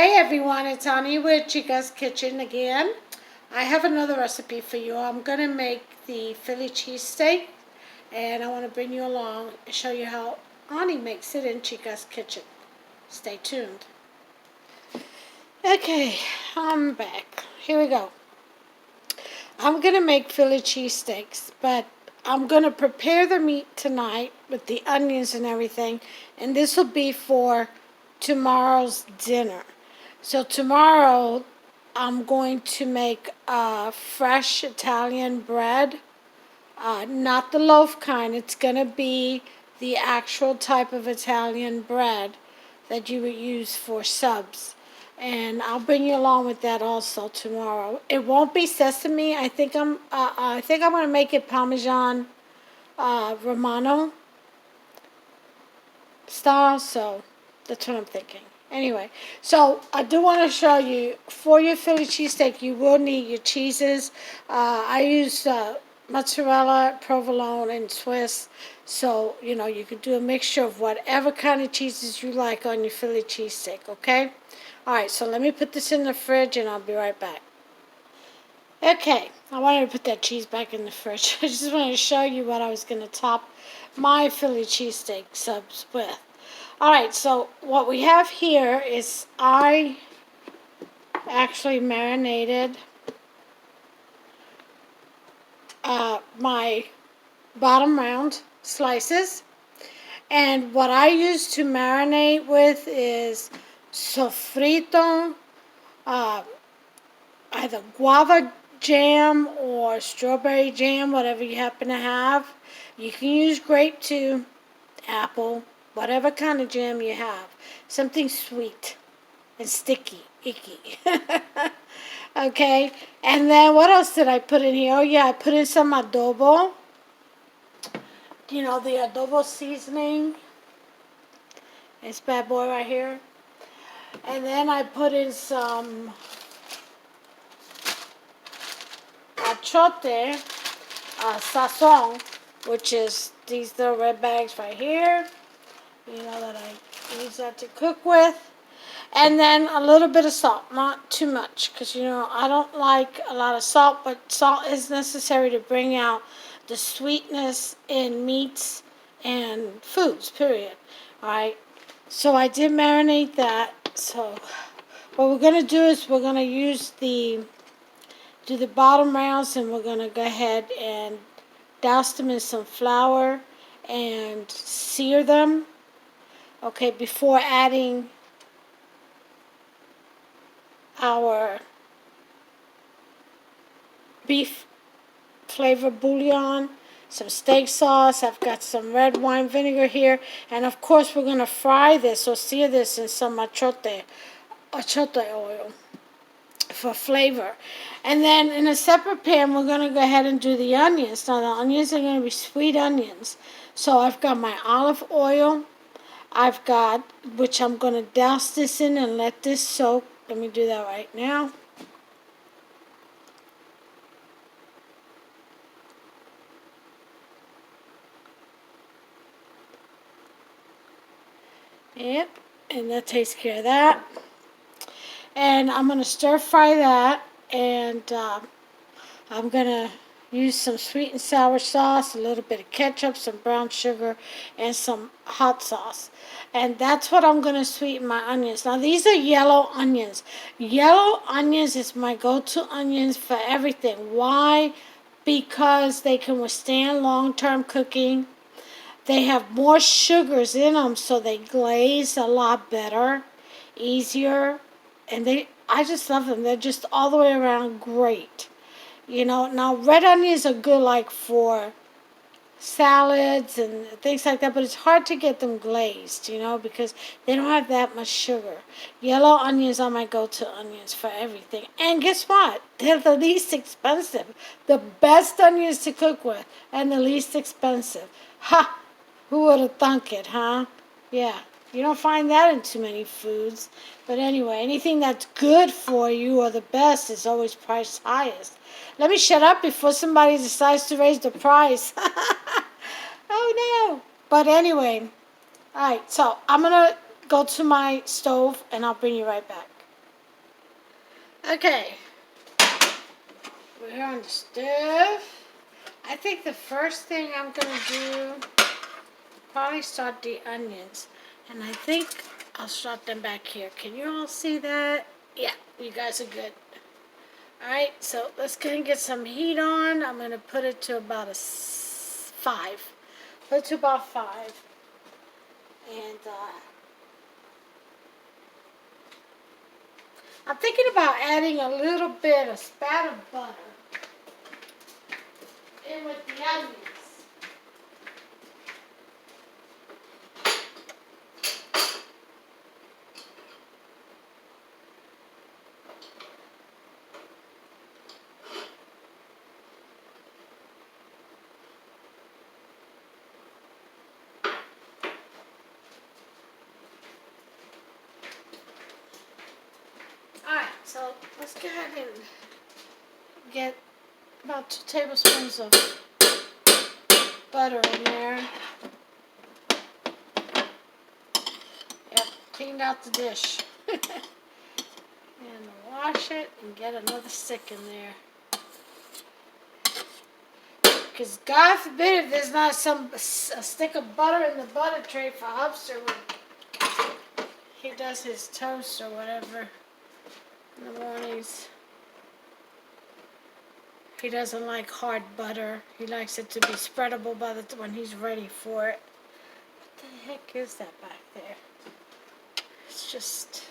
Hey everyone, it's Annie with Chica's Kitchen again. I have another recipe for you. I'm going to make the Philly cheesesteak, and I want to bring you along and show you how Annie makes it in Chica's Kitchen. Stay tuned. Okay, I'm back. Here we go. I'm going to make Philly cheesesteaks, but I'm going to prepare the meat tonight with the onions and everything, and this will be for tomorrow's dinner. So tomorrow I'm going to make fresh Italian bread, not the loaf kind. It's going to be the actual type of Italian bread that you would use for subs. And I'll bring you along with that also tomorrow. It won't be sesame. I think I'm going to make it Parmesan Romano style. So that's what I'm thinking. Anyway, so I do want to show you, for your Philly cheesesteak, you will need your cheeses. I use mozzarella, provolone, and Swiss. So, you could do a mixture of whatever kind of cheeses you like on your Philly cheesesteak, okay? All right, so let me put this in the fridge, and I'll be right back. Okay, I wanted to put that cheese back in the fridge. I just wanted to show you what I was going to top my Philly cheesesteak subs with. Alright, so what we have here is I actually marinated my bottom round slices. And what I use to marinate with is sofrito, either guava jam or strawberry jam, whatever you happen to have. You can use grape too, apple, whatever kind of jam you have. Something sweet and sticky, icky. Okay, and then what else did I put in here? Oh yeah, I put in some adobo. The adobo seasoning. This bad boy right here. And then I put in some achote, sazon, which is these little red bags right here. That I use that to cook with. And then a little bit of salt, not too much, because, I don't like a lot of salt, but salt is necessary to bring out the sweetness in meats and foods, period. All right, so I did marinate that. So what we're going to do is we're going to do the bottom rounds, and we're going to go ahead and douse them in some flour and sear them, okay, before adding our beef flavor bouillon, some steak sauce. I've got some red wine vinegar here, and of course we're going to fry this or sear this in some achote oil for flavor. And then in a separate pan we're going to go ahead and do the onions. Now the onions are going to be sweet onions. So I've got my olive oil, which I'm going to douse this in and let this soak. Let me do that right now. Yep, and that takes care of that. And I'm going to stir fry that, and I'm going to use some sweet and sour sauce, a little bit of ketchup, some brown sugar, and some hot sauce. And that's what I'm going to sweeten my onions. Now, these are yellow onions. Yellow onions is my go-to onions for everything. Why? Because they can withstand long-term cooking. They have more sugars in them, so they glaze a lot better, easier. And I just love them. They're just all the way around great. Now red onions are good like for salads and things like that, but it's hard to get them glazed, because they don't have that much sugar. Yellow onions are my go-to onions for everything. And guess what? They're the least expensive. The best onions to cook with and the least expensive. Ha! Who would have thunk it, huh? Yeah. You don't find that in too many foods. But anyway, anything that's good for you or the best is always priced highest. Let me shut up before somebody decides to raise the price. Oh, no. But anyway, all right, so I'm going to go to my stove, and I'll bring you right back. Okay, we're here on the stove. I think the first thing I'm gonna do, probably start the onions. And I think I'll start them back here. Can you all see that? Yeah, you guys are good. Alright, so let's go and get some heat on. I'm gonna put it to about a 5. Put it to about 5. And I'm thinking about adding a little bit, a spat of butter in with the onions. Alright, so let's go ahead and get about 2 tablespoons of butter in there. Yep, cleaned out the dish. And wash it and get another stick in there. Because God forbid if there's not a stick of butter in the butter tray for Hubster when he does his toast or whatever in the mornings. He doesn't like hard butter. He likes it to be spreadable when he's ready for it. What the heck is that back there? It's just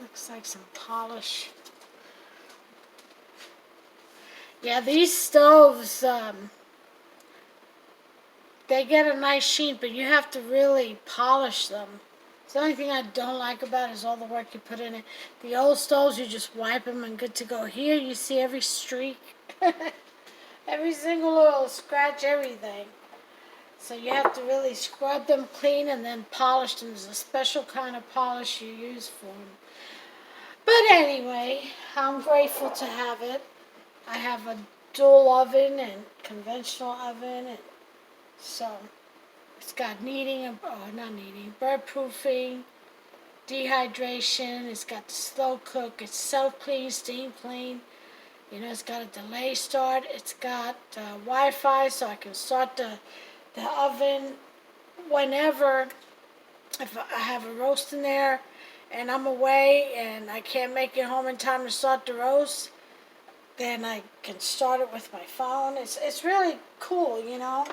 looks like some polish. Yeah, these stoves, they get a nice sheen, but you have to really polish them. It's the only thing I don't like about it is all the work you put in it. The old stoves, you just wipe them and good to go. Here, you see every streak, every single little scratch, everything. So you have to really scrub them clean and then polish them. There's a special kind of polish you use for them. But anyway, I'm grateful to have it. I have a dual oven and conventional oven, and so it's got bird proofing, dehydration. It's got the slow cook. It's self clean, steam clean. You know, it's got a delay start. It's got Wi-Fi, so I can start the oven whenever. If I have a roast in there and I'm away and I can't make it home in time to start the roast, then I can start it with my phone. It's really cool, you know.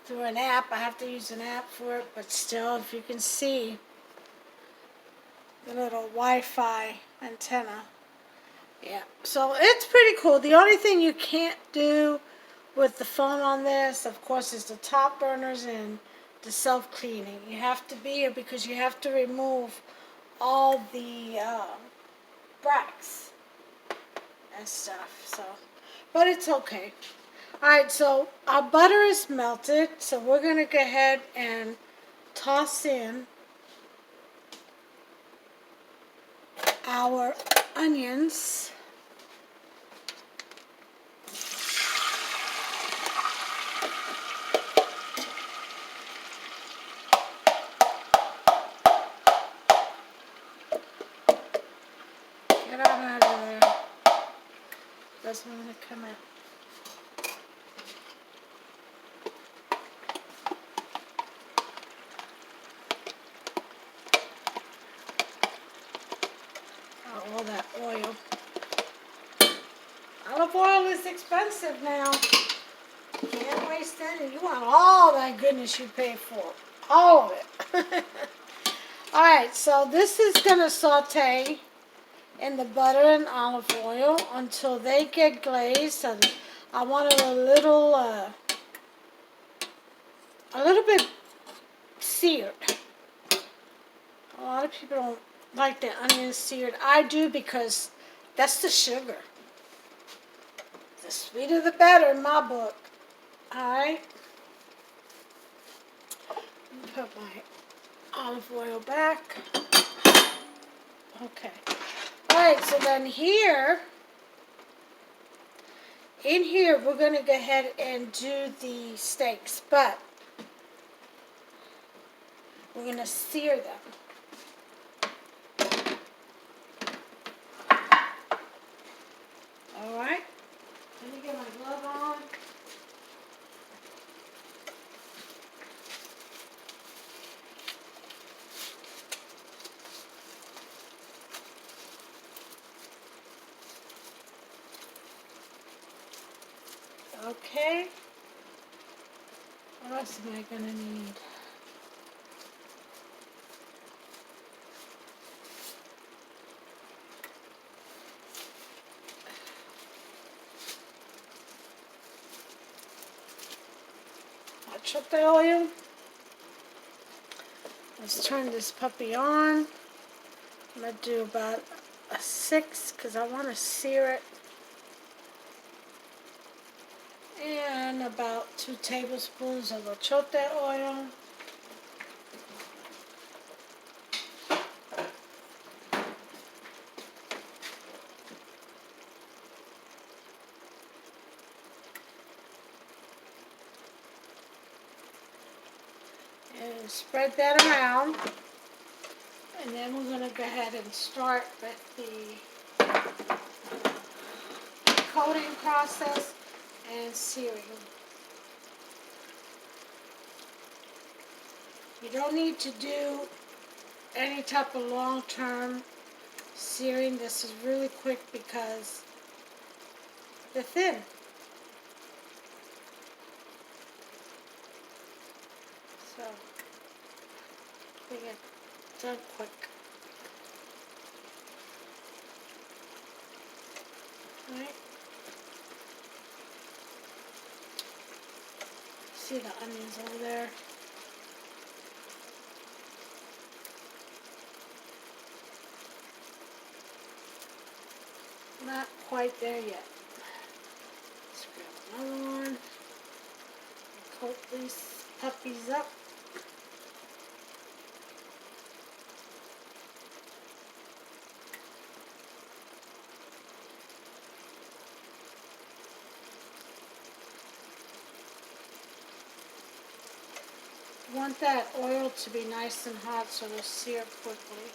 Through an app. I have to use an app for it, but still, if you can see the little Wi-Fi antenna. Yeah, so it's pretty cool. The only thing you can't do with the phone on this, of course, is the top burners and the self-cleaning. You have to be here because you have to remove all the bracts and stuff. So, but it's okay. Alright, so our butter is melted, so we're going to go ahead and toss in our onions. Get out of there. Doesn't want to come out. All that oil. Olive oil is expensive now. Can't waste any. You want all that goodness you pay for. All of it. Alright, so this is going to saute in the butter and olive oil until they get glazed. And I want it a little bit seared. A lot of people don't like the onions seared. I do because that's the sugar. The sweeter the better in my book. Alright. Put my olive oil back. Okay. Alright, so then in here, we're going to go ahead and do the steaks, but we're going to sear them. Okay. What else am I gonna need? Chocolate oil. Let's turn this puppy on. I'm going to do about a 6 because I want to sear it. And about 2 tablespoons of achiote oil. And spread that around. And then we're going to go ahead and start with the coating process and searing. You don't need to do any type of long-term searing. This is really quick because they're thin. So, we get done quick. Right? See the onions over there? Not quite there yet. Let's grab another one. Coat these puppies up. You want that oil to be nice and hot so they'll sear quickly.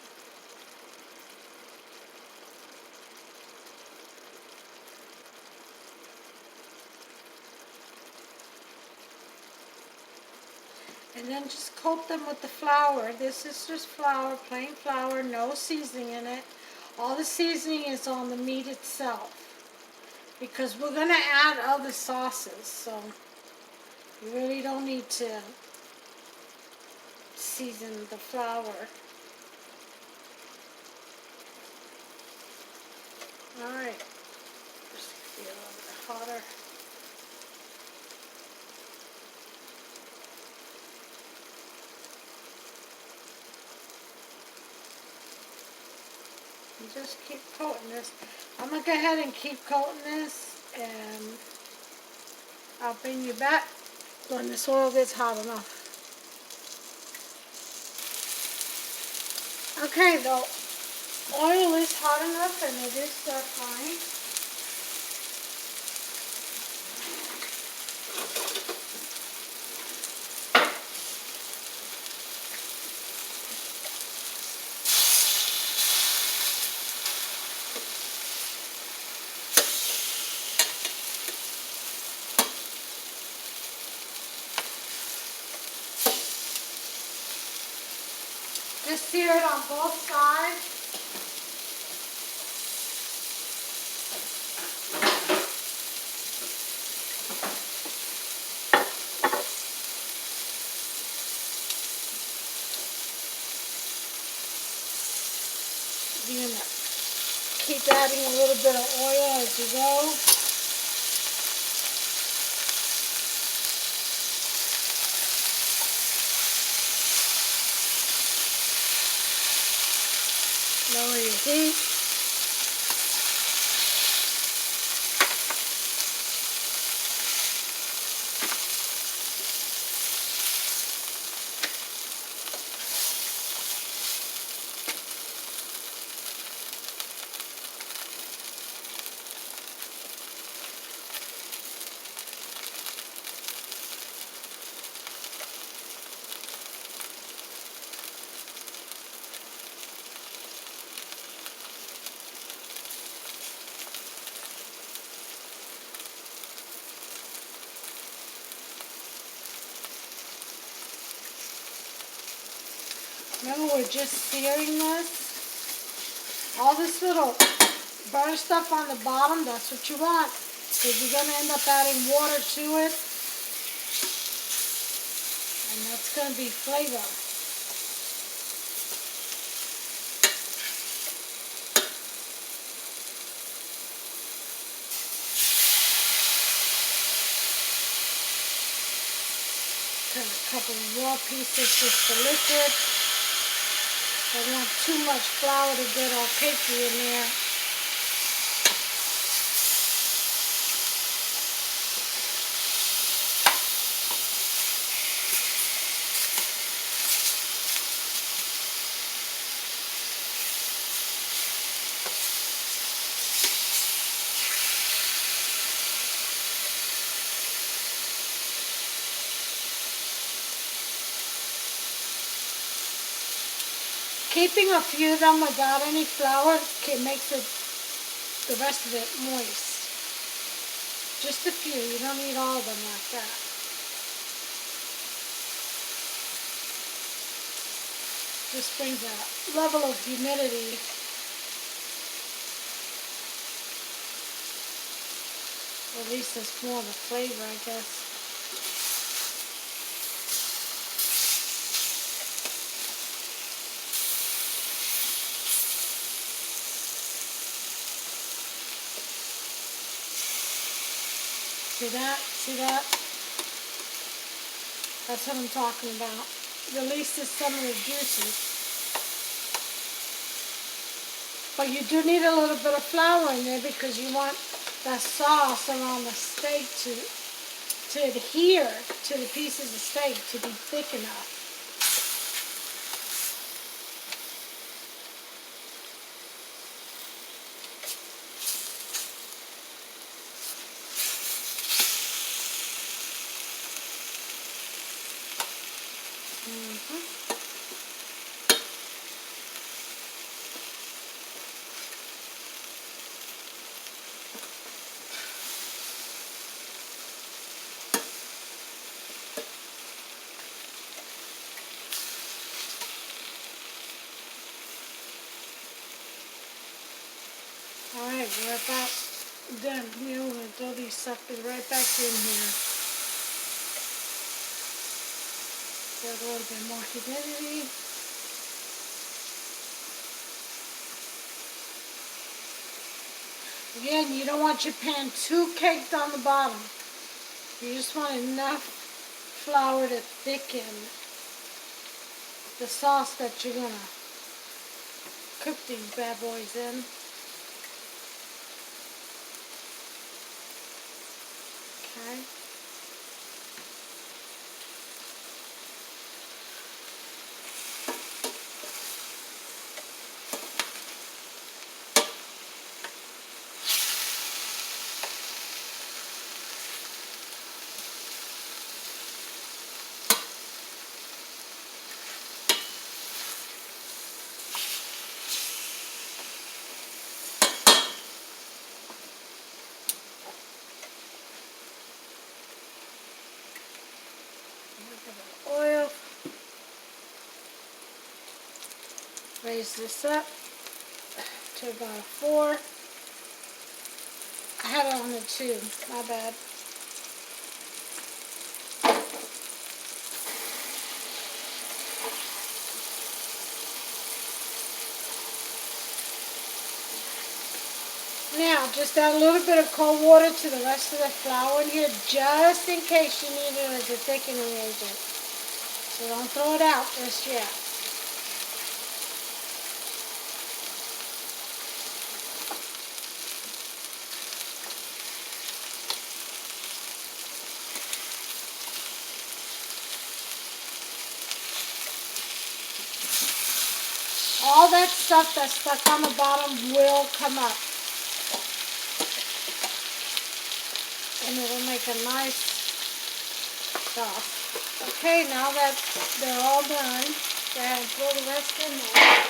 And then just coat them with the flour. This is just flour, plain flour, no seasoning in it. All the seasoning is on the meat itself. Because we're going to add other sauces, so you really don't need to season the flour. Alright, just be a little bit hotter. And just keep coating this. I'm going to go ahead and keep coating this, and I'll bring you back when this oil gets hot enough. Okay, the oil is hot enough and it is stir frying. Just sear it on both sides. You're going to keep adding a little bit of oil as you go. Lower your heat. Remember, we're just searing this. All this little burnt stuff on the bottom, that's what you want. because you're going to end up adding water to it, and that's going to be flavor. Cut a couple of raw pieces just for liquid. Don't want too much flour to get all cakey in there. Keeping a few of them without any flour makes the rest of it moist. Just a few. You don't need all of them like that. Just brings a level of humidity. Or at least it's more of a flavor, I guess. See that? See that? That's what I'm talking about. Releases some of the juices. But you do need a little bit of flour in there because you want that sauce around the steak to adhere to the pieces of steak, to be thick enough. Alright, we're about done here. We're going to throw these suckers right back in here. Get a little bit more humidity. Again, you don't want your pan too caked on the bottom. You just want enough flour to thicken the sauce that you're going to cook these bad boys in. Okay. Oil. Raise this up to about a 4. I had it on a 2. My bad. Now, just add a little bit of cold water to the rest of the flour in here, just in case you need it as a thickening agent. So don't throw it out just yet. All that stuff that's stuck on the bottom will come up. And it'll make a nice sauce. Okay, now that they're all done, go ahead and throw the rest in there.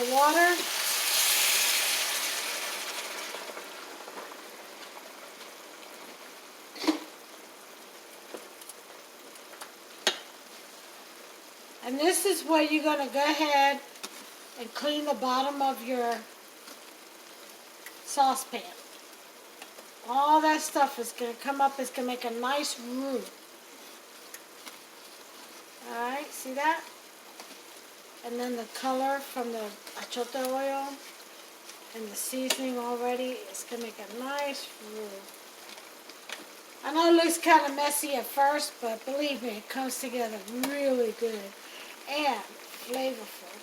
of water. And this is where you're going to go ahead and clean the bottom of your saucepan. All that stuff is going to come up. It's going to make a nice roux. Alright, see that? And then the color from the achiote oil and the seasoning already is going to make a nice roux. I know it looks kind of messy at first, but believe me, it comes together really good and flavorful.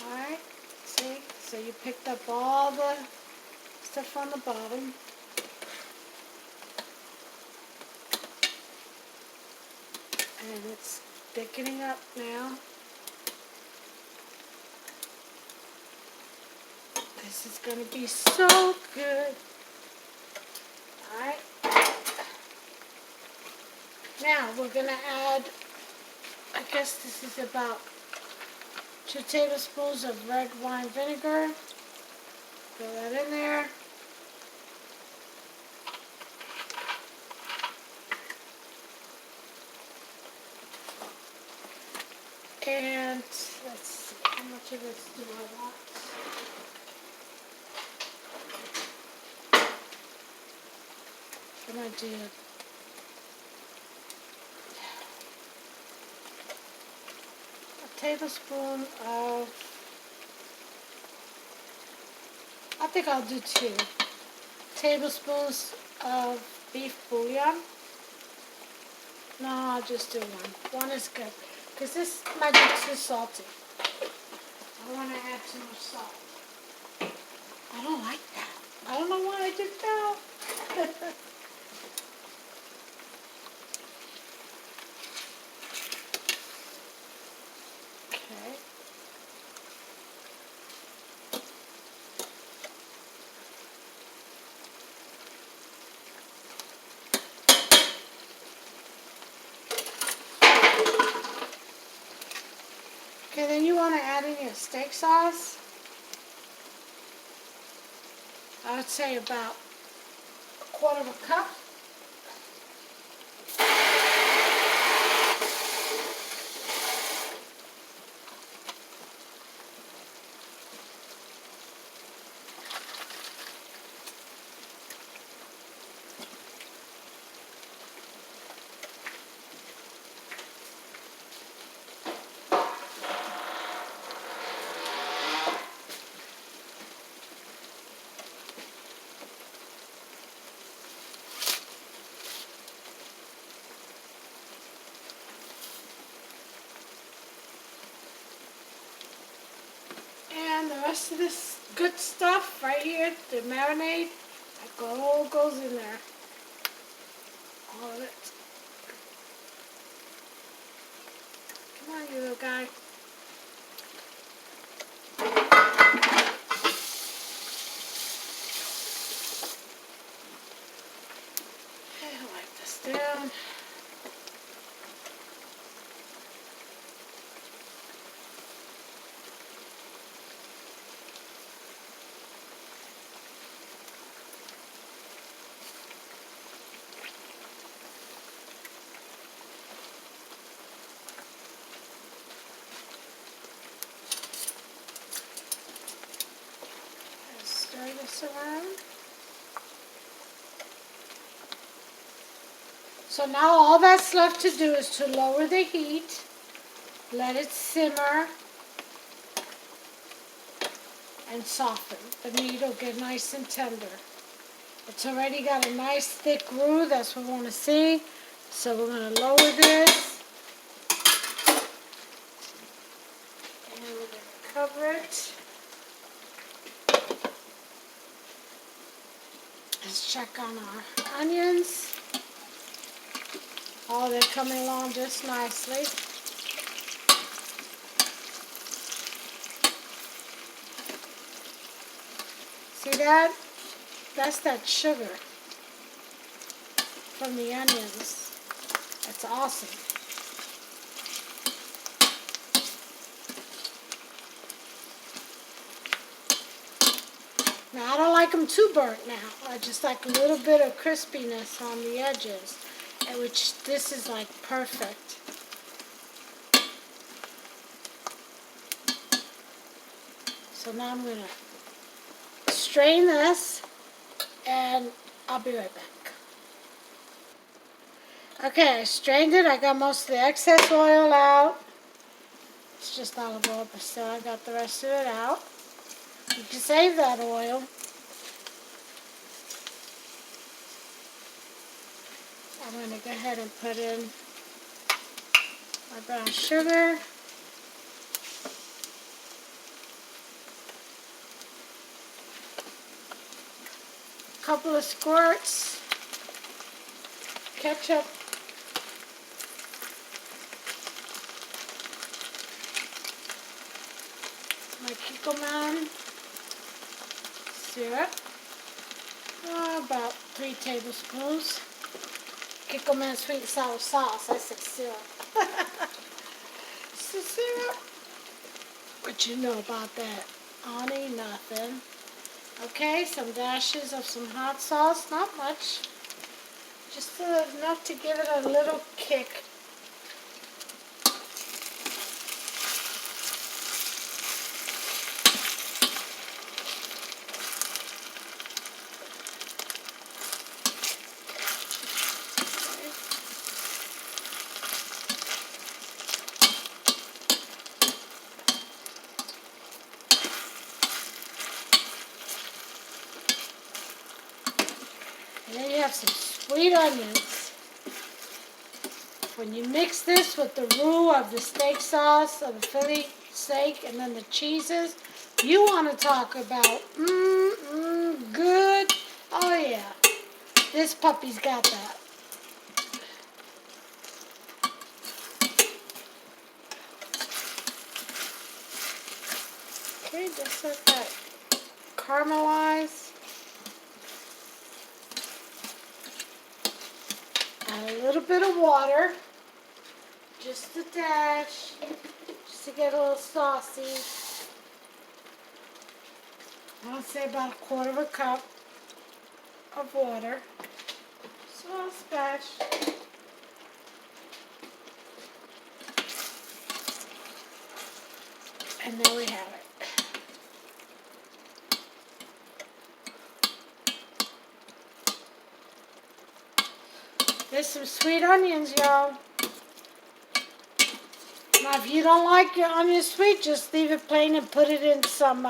Alright, see? So you picked up all the stuff on the bottom. And it's thickening up now. This is going to be so good. Alright. Now we're going to add, I guess this is about 2 tablespoons of red wine vinegar. Throw that in there. And let's see, how much of this do I want? I'm going to do a tablespoon of, I think I'll do 2 tablespoons of beef bouillon. No, I'll just do 1. 1 is good. Because this might be too salty. I don't want to add too much salt. I don't like that. I don't know why I did that. Okay. Okay, then you want to add in your steak sauce. I would say about 1/4 cup. And the rest of this good stuff right here, the marinade, that all goes in there. All of it. Come on, you little guy. Okay, I'll wipe this down. Stir this around. So now all that's left to do is to lower the heat, let it simmer, and soften. The meat will get nice and tender. It's already got a nice thick roux, that's what we want to see. So we're going to lower this. And we're going to cover it. Let's check on our onions. Oh, they're coming along just nicely. See that? That's that sugar from the onions. That's awesome. Now, I don't like them too burnt now. I just like a little bit of crispiness on the edges, and which this is like perfect. So now I'm going to strain this, and I'll be right back. Okay, I strained it. I got most of the excess oil out. It's just olive oil, but still I got the rest of it out. You can save that oil. I'm going to go ahead and put in my brown sugar. A couple of squirts. Ketchup. My Chica syrup. About 3 tablespoons. Chica sweet and sour sauce. I said syrup. It's a syrup. What you know about that? Honey, nothing. Okay, some dashes of some hot sauce. Not much. Just enough to give it a little kick. And then you have some sweet onions. When you mix this with the roux of the steak sauce, of the Philly steak, and then the cheeses, you want to talk about, good. Oh yeah, this puppy's got that. Okay, just let that caramelize. Add a little bit of water, just a dash, just to get a little saucy. I'll say about 1/4 cup of water. So I'll splash. And there we have it. There's some sweet onions, y'all. Now, if you don't like your onions sweet, just leave it plain and put it in some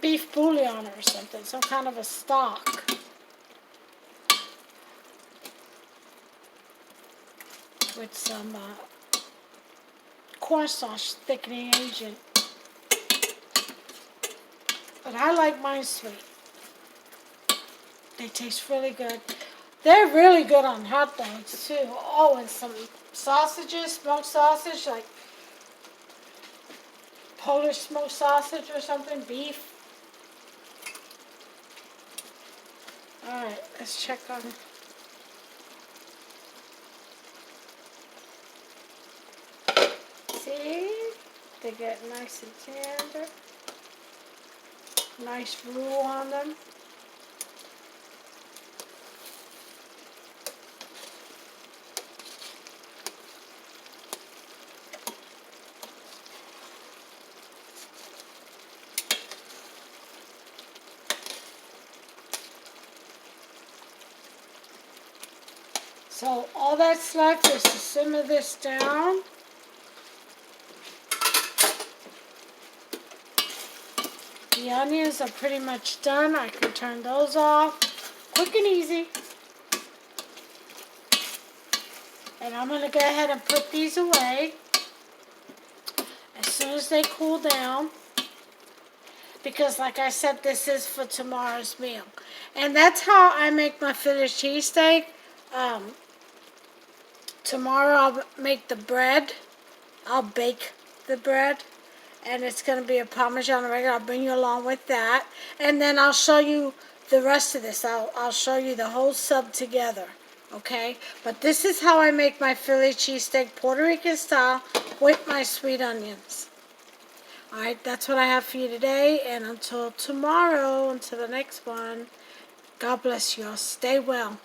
beef bouillon or something, some kind of a stock. With some cornstarch thickening agent. But I like mine sweet. They taste really good. They're really good on hot dogs too. Oh, and some sausages, smoked sausage, like Polish smoked sausage or something, beef. Alright, let's check on. See? They get nice and tender. Nice roux on them. So all that's left is to simmer this down. The onions are pretty much done. I can turn those off. Quick and easy. And I'm going to go ahead and put these away as soon as they cool down. Because like I said, this is for tomorrow's meal. And that's how I make my Philly cheesesteak. Tomorrow I'll make the bread. I'll bake the bread. And it's going to be a Parmesan oregano. I'll bring you along with that. And then I'll show you the rest of this. I'll show you the whole sub together. Okay? But this is how I make my Philly cheesesteak Puerto Rican style with my sweet onions. Alright, that's what I have for you today. And until tomorrow, until the next one, God bless you all. Stay well.